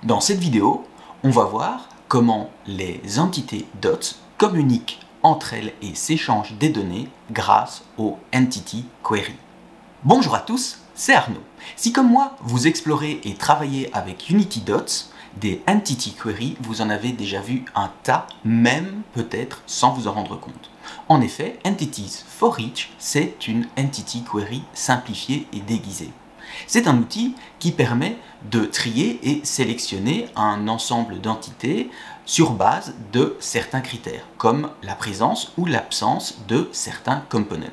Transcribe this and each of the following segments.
Dans cette vidéo, on va voir comment les entités DOTS communiquent entre elles et s'échangent des données grâce au Entity Query. Bonjour à tous, c'est Arnaud. Si comme moi, vous explorez et travaillez avec Unity DOTS, des Entity Query, vous en avez déjà vu un tas, même peut-être sans vous en rendre compte. En effet, Entities for Each, c'est une Entity Query simplifiée et déguisée. C'est un outil qui permet de trier et sélectionner un ensemble d'entités sur base de certains critères, comme la présence ou l'absence de certains components.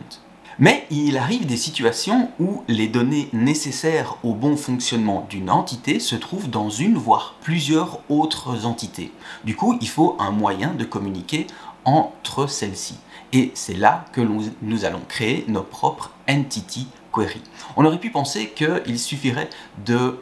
Mais il arrive des situations où les données nécessaires au bon fonctionnement d'une entité se trouvent dans une voire plusieurs autres entités. Du coup, il faut un moyen de communiquer entre celles-ci. Et c'est là que nous allons créer nos propres Entity Query. On aurait pu penser qu'il suffirait de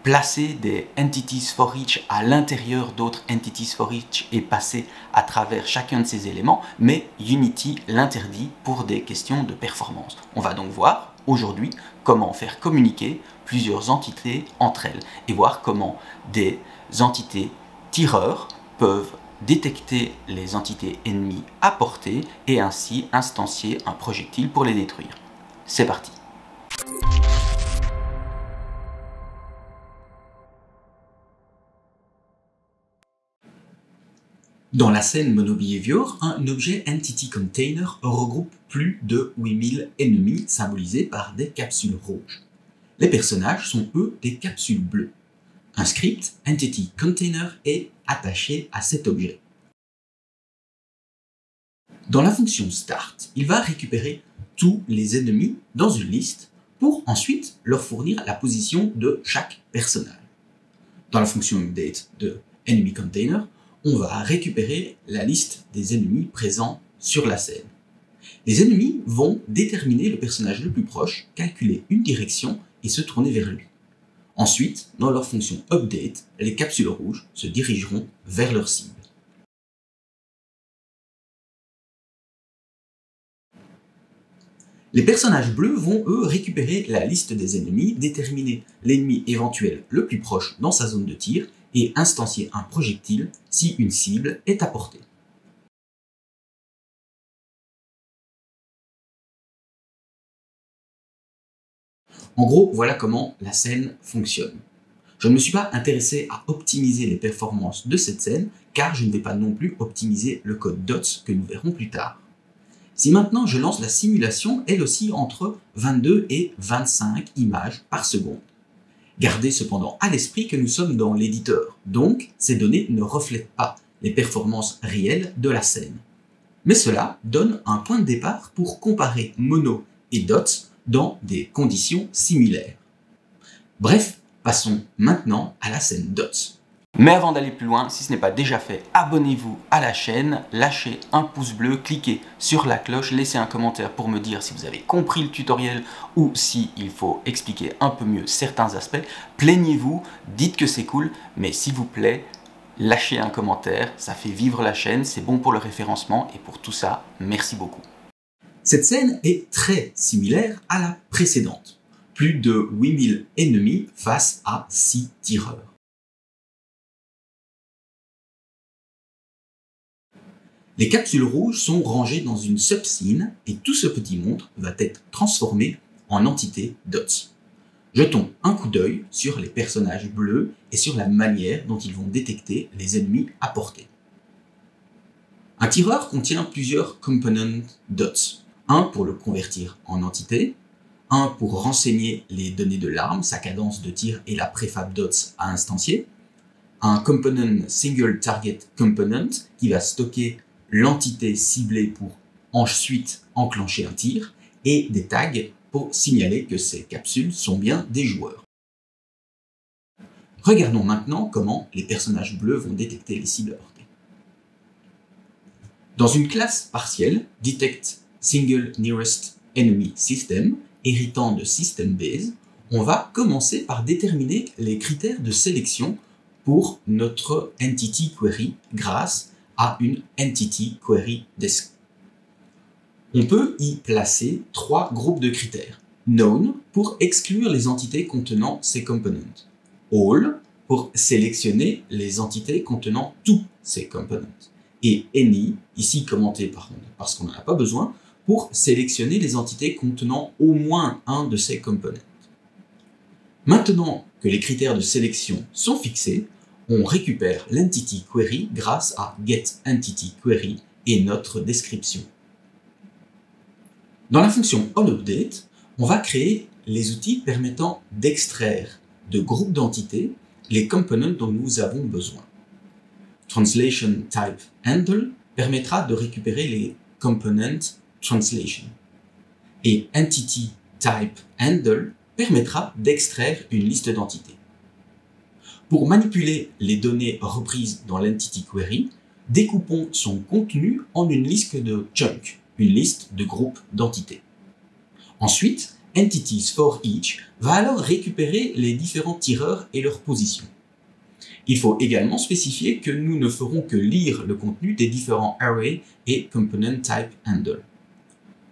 placer des Entities for Each à l'intérieur d'autres Entities for Each et passer à travers chacun de ces éléments, mais Unity l'interdit pour des questions de performance. On va donc voir aujourd'hui comment faire communiquer plusieurs entités entre elles et voir comment des entités tireurs peuvent détecter les entités ennemies à portée et ainsi instancier un projectile pour les détruire. C'est parti! Dans la scène MonoBehavior, un objet Entity Container regroupe plus de 8000 ennemis symbolisés par des capsules rouges. Les personnages sont eux des capsules bleues. Un script Entity Container est attaché à cet objet. Dans la fonction Start, il va récupérer tous les ennemis dans une liste pour ensuite leur fournir la position de chaque personnage. Dans la fonction Update de Enemy Container, on va récupérer la liste des ennemis présents sur la scène. Les ennemis vont déterminer le personnage le plus proche, calculer une direction et se tourner vers lui. Ensuite, dans leur fonction Update, les capsules rouges se dirigeront vers leur cible. Les personnages bleus vont, eux, récupérer la liste des ennemis, déterminer l'ennemi éventuel le plus proche dans sa zone de tir et instancier un projectile si une cible est à portée. En gros, voilà comment la scène fonctionne. Je ne me suis pas intéressé à optimiser les performances de cette scène, car je ne vais pas non plus optimiser le code DOTS que nous verrons plus tard. Si maintenant je lance la simulation, elle oscille entre 22 et 25 images par seconde. Gardez cependant à l'esprit que nous sommes dans l'éditeur, donc ces données ne reflètent pas les performances réelles de la scène. Mais cela donne un point de départ pour comparer Mono et DOTS dans des conditions similaires. Bref, passons maintenant à la scène DOTS. Mais avant d'aller plus loin, si ce n'est pas déjà fait, abonnez-vous à la chaîne, lâchez un pouce bleu, cliquez sur la cloche, laissez un commentaire pour me dire si vous avez compris le tutoriel ou s'il faut expliquer un peu mieux certains aspects. Plaignez-vous, dites que c'est cool, mais s'il vous plaît, lâchez un commentaire, ça fait vivre la chaîne, c'est bon pour le référencement et pour tout ça, merci beaucoup. Cette scène est très similaire à la précédente. Plus de 8000 ennemis face à 6 tireurs. Les capsules rouges sont rangées dans une subscene et tout ce petit monde va être transformé en entité DOTS. Jetons un coup d'œil sur les personnages bleus et sur la manière dont ils vont détecter les ennemis à portée. Un tireur contient plusieurs components DOTS. Un pour le convertir en entité, un pour renseigner les données de l'arme, sa cadence de tir et la préfab DOTS à instancier, un component Single Target Component qui va stocker l'entité ciblée pour ensuite enclencher un tir, et des tags pour signaler que ces capsules sont bien des joueurs. Regardons maintenant comment les personnages bleus vont détecter les cibles heurtées. Dans une classe partielle, Detect Single Nearest Enemy System, héritant de SystemBase, on va commencer par déterminer les critères de sélection pour notre Entity Query grâce à une Entity Query Desk. On peut y placer 3 groupes de critères. Known pour exclure les entités contenant ces components. All pour sélectionner les entités contenant tous ces components. Et any, ici commenté parce qu'on n'en a pas besoin, pour sélectionner les entités contenant au moins un de ces components. Maintenant que les critères de sélection sont fixés, on récupère l'entity query grâce à getEntityQuery et notre description. Dans la fonction onUpdate, on va créer les outils permettant d'extraire de groupes d'entités les components dont nous avons besoin. TranslationTypeHandle permettra de récupérer les components translation. Et EntityTypeHandle permettra d'extraire une liste d'entités. Pour manipuler les données reprises dans l'Entity Query, découpons son contenu en une liste de chunks, une liste de groupes d'entités. Ensuite, EntitiesForEach va alors récupérer les différents tireurs et leur position. Il faut également spécifier que nous ne ferons que lire le contenu des différents arrays et componentTypeHandle.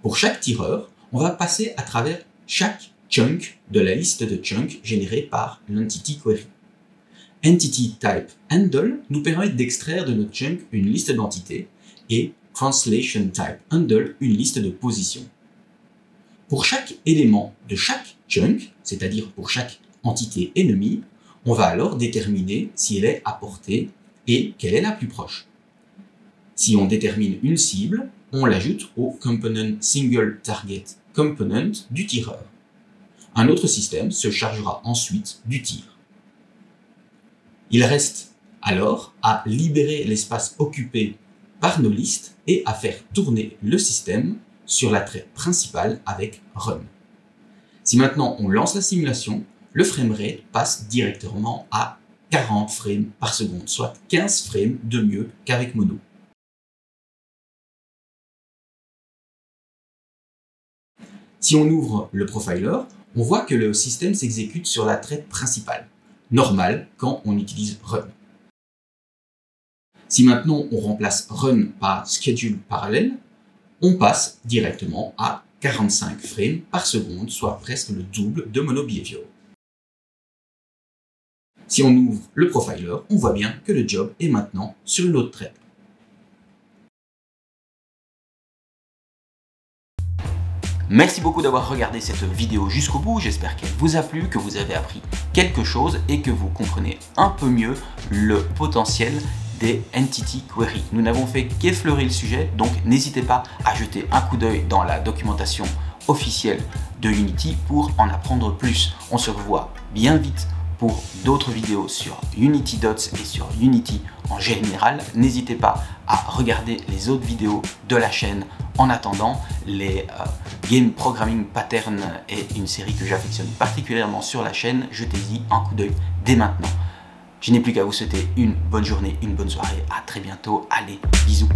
Pour chaque tireur, on va passer à travers chaque chunk de la liste de chunks générée par l'Entity Query. EntityTypeHandle nous permet d'extraire de notre chunk une liste d'entités et TranslationTypeHandle une liste de positions. Pour chaque élément de chaque chunk, c'est-à-dire pour chaque entité ennemie, on va alors déterminer si elle est à portée et quelle est la plus proche. Si on détermine une cible, on l'ajoute au component SingleTargetComponent du tireur. Un autre système se chargera ensuite du tir. Il reste alors à libérer l'espace occupé par nos listes et à faire tourner le système sur la traite principale avec Run. Si maintenant on lance la simulation, le framerate passe directement à 40 frames par seconde, soit 15 frames de mieux qu'avec Mono. Si on ouvre le profiler, on voit que le système s'exécute sur la traite principale, normale quand on utilise Run. Si maintenant on remplace Run par Schedule parallèle, on passe directement à 45 frames par seconde, soit presque le double de Mono Behavior. Si on ouvre le profiler, on voit bien que le job est maintenant sur une autre traite. Merci beaucoup d'avoir regardé cette vidéo jusqu'au bout, j'espère qu'elle vous a plu, que vous avez appris quelque chose et que vous comprenez un peu mieux le potentiel des Entity Query. Nous n'avons fait qu'effleurer le sujet, donc n'hésitez pas à jeter un coup d'œil dans la documentation officielle de Unity pour en apprendre plus. On se revoit bien vite pour d'autres vidéos sur Unity Dots et sur Unity en général. N'hésitez pas à regarder les autres vidéos de la chaîne. En attendant, les Game Programming Patterns est une série que j'affectionne particulièrement sur la chaîne. Jetez-y un coup d'œil dès maintenant. Je n'ai plus qu'à vous souhaiter une bonne journée, une bonne soirée. À très bientôt. Allez, bisous.